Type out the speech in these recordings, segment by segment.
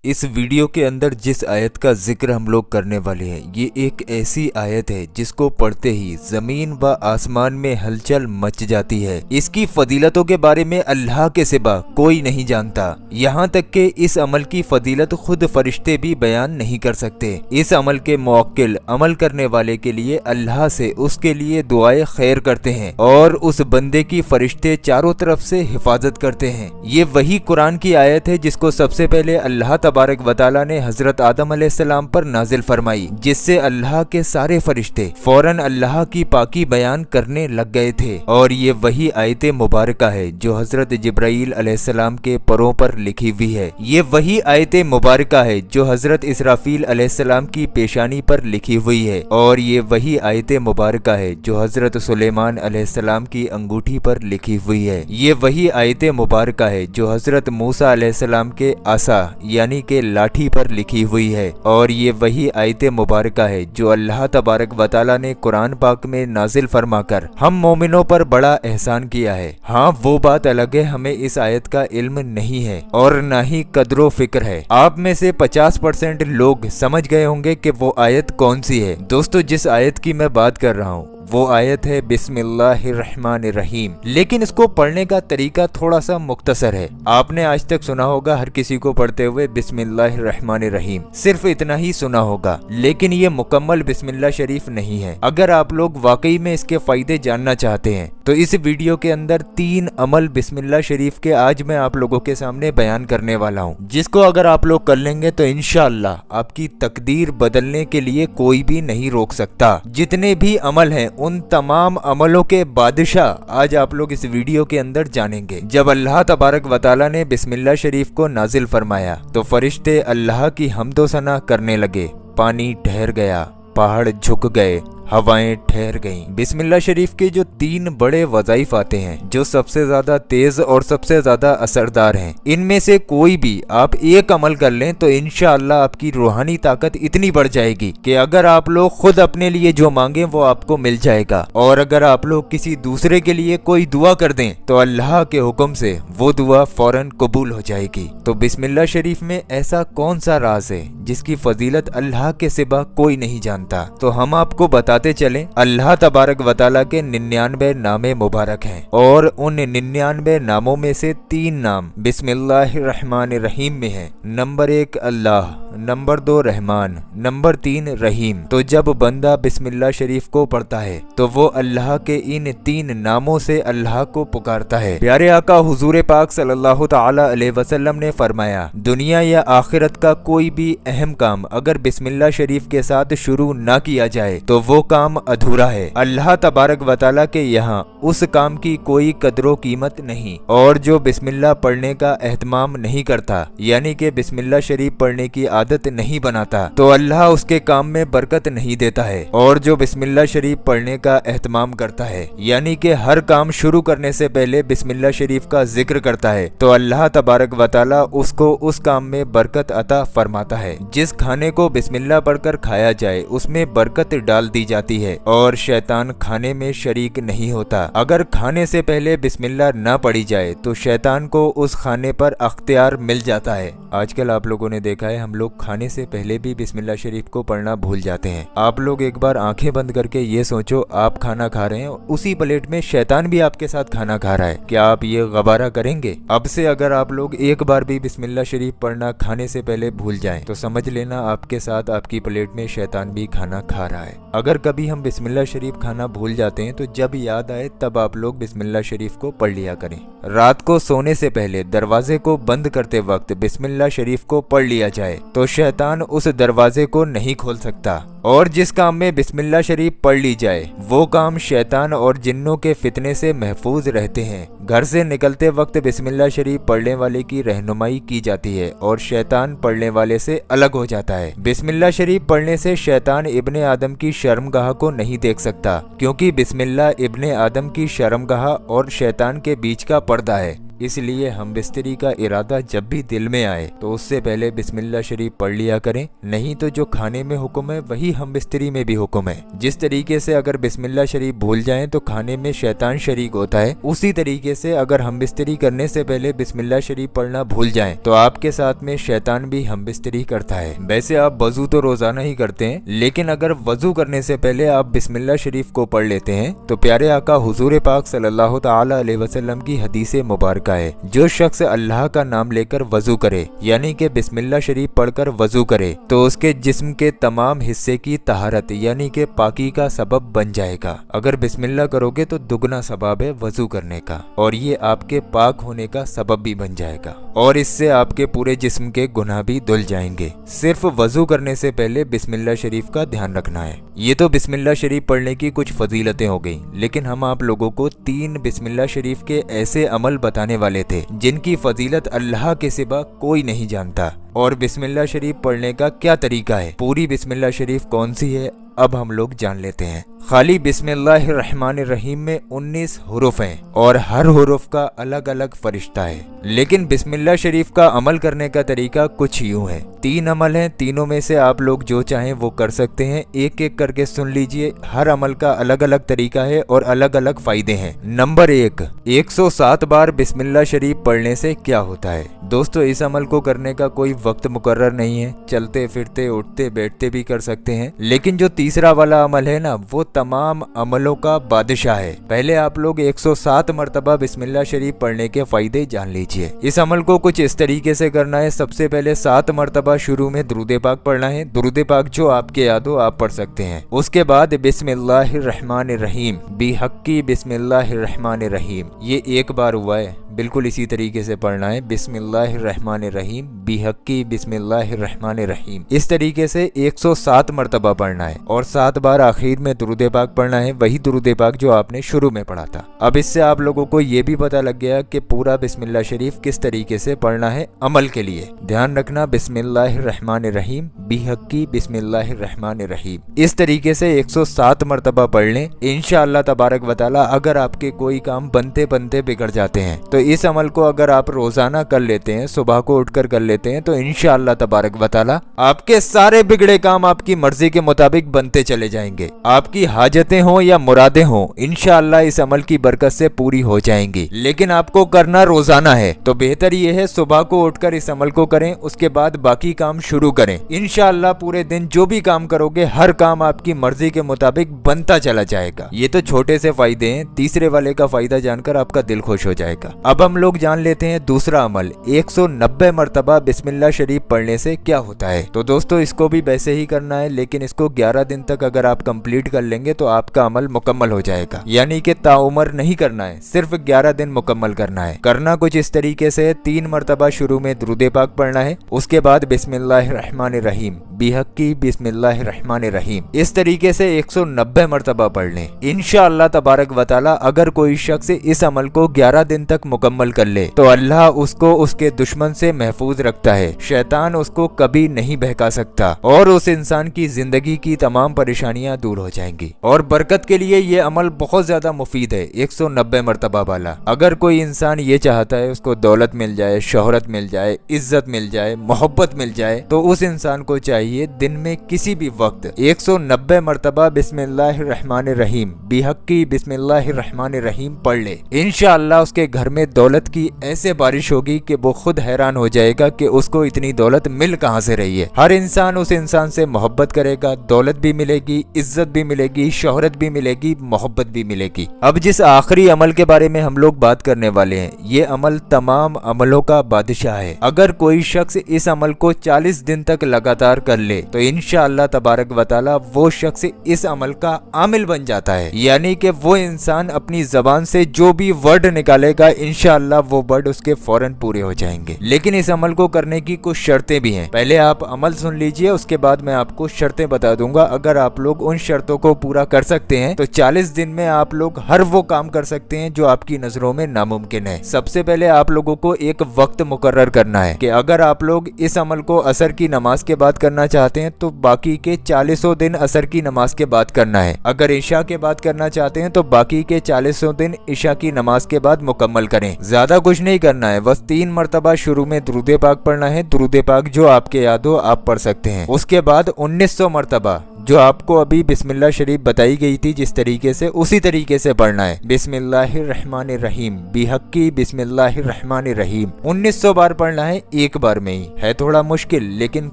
इस वीडियो के अंदर जिस आयत का जिक्र हम लोग करने वाले हैं, ये एक ऐसी आयत है जिसको पढ़ते ही जमीन व आसमान में हलचल मच जाती है। इसकी फजीलतों के बारे में अल्लाह के सिवा कोई नहीं जानता। यहाँ तक कि इस अमल की फजीलत खुद फरिश्ते भी बयान नहीं कर सकते। इस अमल के मुवक्किल अमल करने वाले के लिए अल्लाह से उसके लिए दुआए खैर करते हैं और उस बंदे की फरिश्ते चारों तरफ से हिफाजत करते हैं। ये वही कुरान की आयत है जिसको सबसे पहले अल्लाह तबारक व तआला ने हजरत आदम अलैहिस्सलाम पर नाजिल फरमाई, जिससे अल्लाह के सारे फरिश्ते फौरन अल्लाह की पाकी बयान करने लग गए थे। और ये वही आयत मुबारका है जो हजरत जिब्राईल अलैहिस्सलाम के परों पर लिखी हुई है। ये वही आयत मुबारका है जो हजरत इसराफील अलैहिस्सलाम की पेशानी पर लिखी हुई है। और ये वही आयत मुबारका है जो हजरत सुलेमान अलैहिस्सलाम की अंगूठी पर लिखी हुई है। ये वही आयत मुबारका है जो हजरत मूसा अलैहिस्सलाम के आसा यानी के लाठी पर लिखी हुई है। और ये वही आयत मुबारका है जो अल्लाह तबारक व तआला ने कुरान पाक में नाजिल फरमाकर हम मोमिनों पर बड़ा एहसान किया है। हाँ, वो बात अलग है, हमें इस आयत का इल्म नहीं है और न ही कदरो फिक्र है। आप में से 50% लोग समझ गए होंगे कि वो आयत कौन सी है। दोस्तों, जिस आयत की मैं बात कर रहा हूँ वो आयत है बिस्मिल्लाहिर्रहमानिर्रहीम। लेकिन इसको पढ़ने का तरीका थोड़ा सा मुख्तसर है। आपने आज तक सुना होगा हर किसी को पढ़ते हुए बिस्मिल्लाहिर्रहमानिर्रहीम, सिर्फ इतना ही सुना होगा। लेकिन ये मुकम्मल बिस्मिल्लाह शरीफ नहीं है। अगर आप लोग वाकई में इसके फायदे जानना चाहते हैं तो इस वीडियो के अंदर 3 अमल बिस्मिल्लाह शरीफ के आज मैं आप लोगों के सामने बयान करने वाला हूँ, जिसको अगर आप लोग कर लेंगे तो इंशाअल्लाह आपकी तकदीर बदलने के लिए कोई भी नहीं रोक सकता। जितने भी अमल हैं उन तमाम अमलों के बादशाह आज आप लोग इस वीडियो के अंदर जानेंगे। जब अल्लाह तबारक व तआला ने बिस्मिल्लाह शरीफ को नाजिल फरमाया तो फरिश्ते अल्लाह की हम्दो सना करने लगे। पानी ठहर गया, पहाड़ झुक गए, हवाएं ठहर गईं। बिस्मिल्लाह शरीफ के जो 3 बड़े वज़ाइफ आते हैं जो सबसे ज्यादा तेज और सबसे ज्यादा असरदार हैं, इनमें से कोई भी आप एक अमल कर लें तो इंशाअल्लाह आपकी रूहानी ताकत इतनी बढ़ जाएगी कि अगर आप लोग खुद अपने लिए जो मांगे वो आपको मिल जाएगा। और अगर आप लोग किसी दूसरे के लिए कोई दुआ कर दें तो अल्लाह के हुक्म से वो दुआ फौरन कबूल हो जाएगी। तो बिस्मिल्लाह शरीफ में ऐसा कौन सा राज है जिसकी फजीलत अल्लाह के सिवा कोई नहीं जानता? तो हम आपको बताते चलें। अल्लाह तबारक व तआला के 99 नामे मुबारक हैं और उन 99 नामों में से 3 नाम बिस्मिल्लाहिर्रहमानिर्रहीम में हैं। नंबर 1 अल्लाह, नंबर 2 रहमान, नंबर 3 रहीम। तो जब बंदा बिस्मिल्लाह शरीफ को पढ़ता है तो वो अल्लाह के इन 3 नामों से अल्लाह को पुकारता है। प्यारे आका हुजूर पाक सल्लल्लाहु तआला अलैहि वसल्लम ने फरमाया, दुनिया या आखिरत का कोई भी अहम काम अगर बिस्मिल्लाह शरीफ के साथ शुरू ना किया जाए तो वो काम अधूरा है। अल्लाह तबारक व तआला के यहाँ उस काम की कोई कदरो कीमत नहीं। और जो बिस्मिल्लाह पढ़ने का एहतमाम नहीं करता यानी कि बिस्मिल्लाह शरीफ पढ़ने की आदत नहीं बनाता तो अल्लाह उसके काम में बरकत नहीं देता है। और जो बिस्मिल्लाह शरीफ पढ़ने का एहतमाम करता है यानी कि हर काम शुरू करने से पहले बिस्मिल्लाह शरीफ का जिक्र करता है तो अल्लाह तबारक व तआला उसको उस काम में बरकत अता फरमाता है। जिस खाने को बिस्मिल्लाह पढ़कर खाया जाए उसमें बरकत डाल दी जाती है और शैतान खाने में शरीक नहीं होता। अगर खाने से पहले बिस्मिल्लाह ना पढ़ी जाए तो शैतान को उस खाने पर अख्तियार मिल जाता है। आजकल आप लोगों ने देखा है हम लोग खाने से पहले भी बिस्मिल्लाह शरीफ को पढ़ना भूल जाते हैं। आप लोग एक बार आंखें बंद करके ये सोचो, आप खाना खा रहे हैं, उसी प्लेट में शैतान भी आपके साथ खाना खा रहा है। क्या आप ये गवारा करेंगे? अब से अगर आप लोग एक बार भी बिस्मिल्लाह शरीफ पढ़ना खाने से पहले भूल जाएं तो समझ लेना आपके साथ आपकी प्लेट में शैतान भी खाना खा रहा है। अगर कभी हम बिस्मिल्लाह शरीफ खाना भूल जाते हैं तो जब याद आए तब आप लोग बिस्मिल्लाह शरीफ को पढ़ लिया करें। रात को सोने से पहले दरवाजे को बंद करते वक्त बिस्मिल्लाह शरीफ को पढ़ लिया जाए तो शैतान उस दरवाजे को नहीं खोल सकता। और जिस काम में बिस्मिल्लाह शरीफ पढ़ ली जाए वो काम शैतान और जिन्नों के फितने से महफूज रहते हैं। घर से निकलते वक्त बिस्मिल्लाह शरीफ पढ़ने वाले की रहनुमाई की जाती है और शैतान पढ़ने वाले से अलग हो जाता है। बिस्मिल्लाह शरीफ पढ़ने से शैतान इब्ने आदम की शर्मगाह को नहीं देख सकता क्योंकि बिस्मिल्लाह इब्ने आदम की शर्मगाह और शैतान के बीच का पर्दा है। इसलिए हम बिस्तरी का इरादा जब भी दिल में आए तो उससे पहले बिस्मिल्लाह शरीफ पढ़ लिया करें। नहीं तो जो खाने में हुक्म है वही हम बिस्तरी में भी हुक्म है। जिस तरीके से अगर बिस्मिल्लाह शरीफ भूल जाएं तो खाने में शैतान शरीक होता है, उसी तरीके से अगर हम बिस्तरी करने से पहले बिस्मिल्लाह शरीफ पढ़ना भूल जाएं तो आपके साथ में शैतान भी हम बिस्तरी करता है। वैसे आप वजू तो रोजाना ही करते हैं, लेकिन अगर वजू करने से पहले आप बिस्मिल्लाह शरीफ को पढ़ लेते हैं तो प्यारे आका हुजूर पाक सल्लल्लाहु ताला अलैहि वसल्लम की हदीस मुबारका है, जो शख्स अल्लाह का नाम लेकर वजू करे यानी कि बिस्मिल्लाह शरीफ पढ़कर वजू करे तो उसके जिस्म के तमाम हिस्से की तहारत यानी कि पाकी का सबब बन जाएगा। अगर बिस्मिल्लाह करोगे तो दुगना सबब है वजू करने का, और ये आपके पाक होने का सबब भी बन जाएगा, और इससे आपके पूरे जिस्म के गुनाह भी धुल जाएंगे। सिर्फ वजू करने से पहले बिस्मिल्लाह शरीफ का ध्यान रखना है। ये तो बिस्मिल्लाह शरीफ पढ़ने की कुछ फजीलतें हो गई, लेकिन हम आप लोगों को 3 बिस्मिल्लाह शरीफ के ऐसे अमल बताने वाले थे जिनकी फजीलत अल्लाह के सिवा कोई नहीं जानता। और बिस्मिल्लाह शरीफ पढ़ने का क्या तरीका है, पूरी बिस्मिल्लाह शरीफ कौन सी है, अब हम लोग जान लेते हैं। खाली बिस्मिल्लाहिर्रहमानिर्रहीम में 19 हुरूफ हैं और हर हुरूफ का अलग अलग फरिश्ता है। लेकिन बिस्मिल्लाह शरीफ का अमल करने का तरीका कुछ यूं है। 3 अमल हैं, तीनों में से आप लोग जो चाहें वो कर सकते हैं। एक एक करके सुन लीजिए, हर अमल का अलग अलग तरीका है और अलग अलग फायदे हैं। नंबर 1, 107 बार बिस्मिल्लाह शरीफ पढ़ने से क्या होता है। दोस्तों, इस अमल को करने का कोई वक्त मुकर्रर नहीं है, चलते फिरते उठते बैठते भी कर सकते हैं। लेकिन जो तीसरा वाला अमल है ना, वो तमाम अमलों का बादशाह है। पहले आप लोग 107 मरतबा बिस्मिल्लाह शरीफ पढ़ने के फायदे जान लीजिए। इस अमल को कुछ इस तरीके से करना है। सबसे पहले 7 मरतबा शुरू में दुरूद पाक पढ़ना है। दुरूद पाक जो आपके याद हो आप पढ़ सकते हैं। उसके बाद बिस्मिल्लाहिर्रहमानिर्रहीम, बिहक्की बिस्मिल्लाहिर्रहमानिर्रहीम, ये एक बार हुआ है, बिल्कुल इसी तरीके से पढ़ना है। बिस्मिल्लाहिर्रहमानिर्रहीम, बिहक्की बिस्मिल्लाहिर्रहमानिर्रहीम, इस तरीके से 107 मरतबा पढ़ना है और 7 बार आखिर में दुरूद पाक पढ़ना है, वही दुरूद पाक जो आपने शुरू में पढ़ा था। अब इससे आप लोगों को ये भी पता लग गया कि पूरा बिस्मिल्लाह शरीफ किस तरीके से पढ़ना है अमल के लिए। ध्यान रखना, बिस्मिल्लाहिर्रहमानिर्रहीम, बिहक्की बिस्मिल्लाहिर्रहमानिर्रहीम, इस तरीके से 107 मरतबा पढ़ लें। इंशाअल्लाह तबारक व तआला अगर आपके कोई काम बनते बनते बिगड़ जाते हैं तो इस अमल को अगर आप रोजाना कर लेते हैं, सुबह को उठकर कर लेते हैं, तो इंशाअल्लाह तबारक व तआला आपके सारे बिगड़े काम आपकी मर्जी के मुताबिक बनते चले जाएंगे। आपकी हाजतें हो या मुरादें हो, इंशाअल्लाह इस अमल की बरकत से पूरी हो जाएंगी। लेकिन आपको करना रोजाना है, तो बेहतर ये है सुबह को उठकर इस अमल को करें, उसके बाद बाकी काम शुरू करें। इंशाअल्लाह पूरे दिन जो भी काम करोगे हर काम आपकी मर्जी के मुताबिक बनता चला जाएगा। ये तो छोटे से फायदे हैं, तीसरे वाले का फायदा जानकर आपका दिल खुश हो जाएगा। अब हम लोग जान लेते हैं दूसरा अमल, 190 मरतबा बिस्मिल्लाह शरीफ पढ़ने से क्या होता है। तो दोस्तों, इसको भी वैसे ही करना है, लेकिन इसको 11 दिन तक अगर आप कंप्लीट कर लेंगे तो आपका अमल मुकम्मल हो जाएगा। यानी कि ताउमर नहीं करना है, सिर्फ 11 दिन मुकम्मल करना है। करना कुछ इस तरीके से, 3 मरतबा शुरू में दुरूद पाक पढ़ना है, उसके बाद बिस्मिल्लाहिर्रहमानिर्रहीम, बिहक्की बिस्मिल्लाहिर्रहमानिर्रहीम, इस तरीके से 190 मरतबा पढ़ लें। इंशाअल्लाह तबारक व तआला अगर कोई शख्स इस अमल को 11 दिन तक मुकम्मल कर ले तो अल्लाह उसको उसके दुश्मन से महफूज रखता है। शैतान उसको कभी नहीं बहका सकता और उस इंसान की जिंदगी की तमाम परेशानियां दूर हो जाएंगी। और बरकत के लिए ये अमल बहुत ज्यादा मुफीद है, 190 मरतबा वाला। अगर कोई इंसान ये चाहता है उसको दौलत मिल जाए, शोहरत मिल जाए, इज्जत मिल जाए, मोहब्बत मिल जाए, तो उस इंसान को चाहिए दिन में किसी भी वक्त 190 मरतबा बिस्मिल्लाहिर्रहमानिर्रहीम, बिहक्की बिस्मिल्लाहिर्रहमानिर्रहीम पढ़ ले। इंशाअल्लाह उसके घर में दौलत की ऐसे बारिश होगी कि वो खुद हैरान हो जाएगा कि उसको इतनी दौलत मिल कहां से रही है। हर इंसान उस इंसान से मोहब्बत करेगा, दौलत भी मिलेगी, इज्जत भी मिलेगी, शोहरत भी मिलेगी, मोहब्बत भी मिलेगी। अब जिस आखिरी अमल के बारे में हम लोग बात करने वाले हैं, ये अमल तमाम अमलों का बादशाह है। अगर कोई शख्स इस अमल को 40 दिन तक लगातार कर ले तो इंशाअल्लाह तबारक व तआला वो शख्स इस अमल का आमिल बन जाता है। यानी कि वो इंसान अपनी जबान से जो भी वर्ड निकालेगा इंशाअल्लाह वो वर्ड उसके फौरन पूरे हो जाएंगे। लेकिन इस अमल को करने की कुछ शर्तें भी हैं। पहले आप अमल सुन लीजिए, उसके बाद मैं आपको शर्तें बता दूंगा। अगर आप लोग उन शर्तों को पूरा कर सकते हैं तो 40 दिन में आप लोग हर वो काम कर सकते हैं जो आपकी नजरों में नामुमकिन है। सबसे पहले आप लोगों को एक वक्त मुकर्रर करना है कि अगर आप लोग इस अमल को असर की नमाज के बाद करना चाहते हैं तो बाकी के 40 दिन असर की नमाज के बाद करना है। अगर ईशा के बाद करना चाहते हैं तो बाकी के 40 दिन ईशा की नमाज के बाद मुकम्मल करें। ज्यादा कुछ नहीं करना है, बस 3 मरतबा शुरू में दुरूद पाक पढ़ना है। दुरूद पाक जो आपके याद हो आप पढ़ सकते हैं। उसके बाद 1900 मरतबा जो आपको अभी बिस्मिल्लाह शरीफ बताई गई थी जिस तरीके से, उसी तरीके से पढ़ना है। बिस्मिल्लाहिर्रहमानिर्रहीम बिहक्की बिस्मिल्लाहिर्रहमानिर्रहीम 1900 बार पढ़ना है एक बार में ही। है थोड़ा मुश्किल लेकिन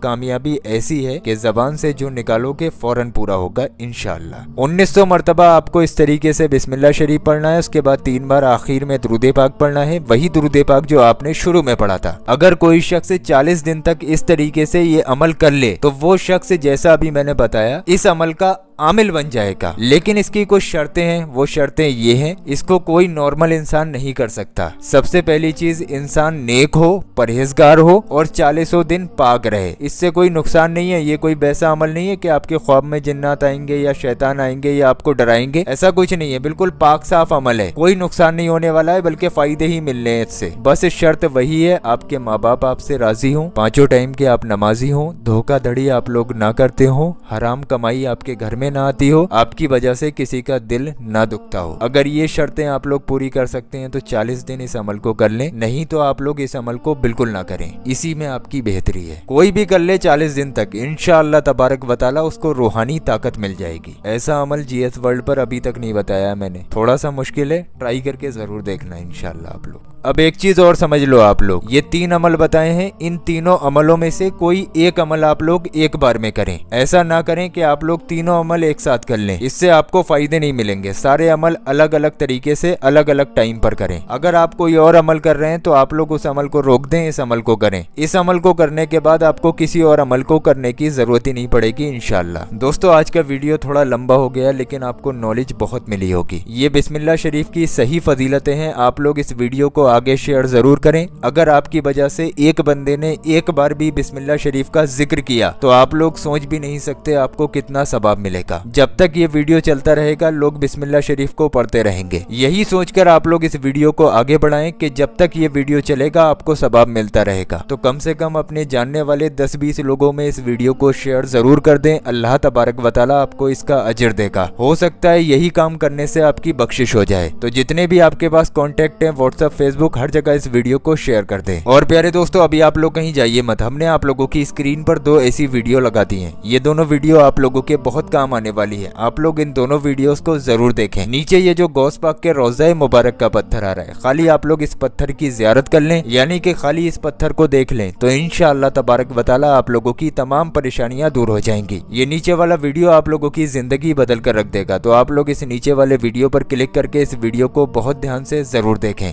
कामयाबी ऐसी है कि जबान से जो निकालोगे फौरन पूरा होगा इंशाअल्लाह। 1900 मरतबा आपको इस तरीके से बिस्मिल्लाह शरीफ पढ़ना है। उसके बाद 3 बार आखिर में दुरूद पाक पढ़ना है, वही दुरूद पाक जो आपने शुरू में पढ़ा था। अगर कोई शख्स 40 दिन तक इस तरीके से ये अमल कर ले तो वो शख्स जैसा अभी मैंने बताया इस अमल का आमिल बन जाएगा। लेकिन इसकी कुछ शर्तें हैं, वो शर्तें ये हैं, इसको कोई नॉर्मल इंसान नहीं कर सकता। सबसे पहली चीज, इंसान नेक हो, परहेजगार हो और 40 दिन पाक रहे। इससे कोई नुकसान नहीं है। ये कोई वैसा अमल नहीं है कि आपके ख्वाब में जिन्नात आएंगे या शैतान आएंगे या आपको डराएंगे, ऐसा कुछ नहीं है। बिल्कुल पाक साफ अमल है, कोई नुकसान नहीं होने वाला है बल्कि फायदे ही मिलने हैं इससे। बस शर्त वही है, आपके माँ बाप आपसे राजी हों, 5 टाइम के आप नमाजी हों, धोखाधड़ी आप लोग ना करते हो, हराम कमाई आपके घर में ना आती हो, आपकी वजह से किसी का दिल ना दुखता हो। अगर ये शर्तें आप लोग पूरी कर सकते हैं तो 40 दिन इस अमल को कर लें, नहीं तो आप लोग इस अमल को बिल्कुल ना करें। इसी में आपकी बेहतरी है। कोई भी कर ले 40 दिन तक, इंशाअल्लाह तबारक व तआला उसको रूहानी ताकत मिल जाएगी। ऐसा अमल जीएस वर्ल्ड पर अभी तक नहीं बताया मैंने, थोड़ा सा मुश्किल है, ट्राई करके जरूर देखना इंशाअल्लाह आप लोग। अब एक चीज और समझ लो आप लोग, ये 3 अमल बताए हैं, इन तीनों अमलों में से कोई एक अमल आप लोग एक बार में करें। ऐसा ना करें कि आप लोग तीनों अमल एक साथ कर लें, इससे आपको फायदे नहीं मिलेंगे। सारे अमल अलग अलग तरीके से अलग अलग टाइम पर करें। अगर आप कोई और अमल कर रहे हैं तो आप लोग उस अमल को रोक दें, इस अमल को करें। इस अमल को करने के बाद आपको किसी और अमल को करने की जरूरत ही नहीं पड़ेगी इंशाअल्लाह। दोस्तों आज का वीडियो थोड़ा लंबा हो गया लेकिन आपको नॉलेज बहुत मिली होगी। ये बिस्मिल्लाह शरीफ की सही फजीलतें हैं, आप लोग इस वीडियो को आगे शेयर जरूर करें। अगर आपकी वजह से एक बंदे ने एक बार भी बिस्मिल्लाह शरीफ का जिक्र किया तो आप लोग सोच भी नहीं सकते आपको कितना सवाब मिलेगा। जब तक ये वीडियो चलता रहेगा लोग बिस्मिल्लाह शरीफ को पढ़ते रहेंगे। यही सोचकर आप लोग इस वीडियो को आगे बढ़ाएं कि जब तक ये वीडियो चलेगा आपको सवाब मिलता रहेगा। तो कम से कम अपने जानने वाले 10-20 लोगों में इस वीडियो को शेयर जरूर कर दें। अल्लाह तबारक व तआला आपको इसका अजर देगा। हो सकता है यही काम करने से आपकी बख्शिश हो जाए। तो जितने भी आपके पास कॉन्टेक्ट है व्हाट्सएप फेसबुक हर जगह इस वीडियो को शेयर कर दें। और प्यारे दोस्तों अभी आप लोग कहीं जाइए मत, हमने आप लोगों की स्क्रीन पर 2 ऐसी वीडियो लगा दी हैं। ये दोनों वीडियो आप लोगों के बहुत काम आने वाली है। आप लोग इन दोनों वीडियोस को जरूर देखें। नीचे ये जो गौस पाक के रोज़ा मुबारक का पत्थर आ रहा है, खाली आप लोग इस पत्थर की ज़ियारत कर लें, यानी कि खाली इस पत्थर को देख लें तो इंशाअल्लाह तबारक व तआला आप लोगों की तमाम परेशानियां दूर हो जाएंगी। ये नीचे वाला वीडियो आप लोगों की जिंदगी बदल कर रख देगा। तो आप लोग इस नीचे वाले वीडियो पर क्लिक करके इस वीडियो को बहुत ध्यान से जरूर देखें।